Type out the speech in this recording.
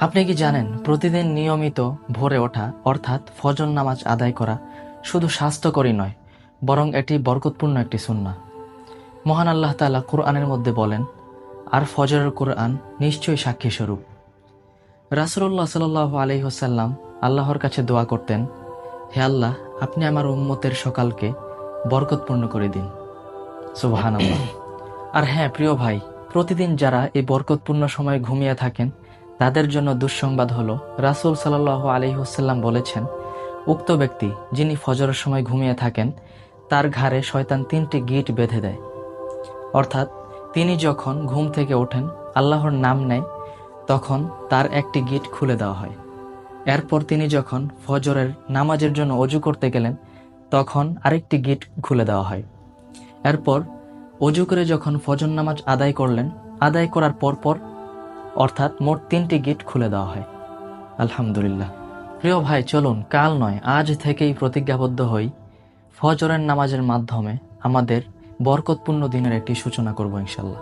আপনি কি জানেন প্রতিদিন নিয়মিত ভোরে ওঠা অর্থাৎ ফজর নামাজ আদায় করা শুধু স্বাস্থ্যকরই নয়, বরং এটি বরকতপূর্ণ একটি সুন্নাহ। মহান আল্লাহ তাআলা কুরআনের মধ্যে বলেন, আর ফজরের কুরআন নিশ্চয়ই সাক্ষী স্বরূপ। রাসূলুল্লাহ সাল্লাল্লাহু আলাইহি ওয়াসাল্লাম আল্লাহর কাছে দোয়া করতেন, হে আল্লাহ, আপনি আমার উম্মতের সকালকে বরকতপূর্ণ করে দিন। সুবহানাল্লাহ। আর হ্যাঁ প্রিয় ভাই, প্রতিদিন যারা এই বরকতপূর্ণ সময়ে ঘুমিয়ে থাকেন তাদের জন্য দুঃসংবাদ হলো, রাসূল সাল্লাল্লাহু আলাইহি ওয়াসাল্লাম বলেছেন, উক্ত ব্যক্তি যিনি ফজরের সময় ঘুমিয়ে থাকেন তার ঘাড়ে শয়তান 3টি গিঁট বেঁধে দেয়। অর্থাৎ তিনি যখন ঘুম থেকে ওঠেন, আল্লাহর নাম নেয়, তখন তার একটি গিঁট খুলে দেওয়া হয়। এরপর তিনি যখন ফজরের নামাজের জন্য অজু করতে গেলেন, তখন আরেকটি গিঁট খুলে দেওয়া হয়। এরপর অজু করে যখন ফজর নামাজ আদায় করলেন, আদায় করার পরপর অর্থাৎ মোট 3টি গিঁট খুলে দেওয়া হয়। আলহামদুলিল্লাহ। প্রিয় ভাই, চলুন কাল নয় আজ থেকেই প্রতিজ্ঞাবদ্ধ হই, ফজরের নামাজের মাধ্যমে আমাদের বরকতপূর্ণ দিনের একটি সূচনা করব ইনশাল্লাহ।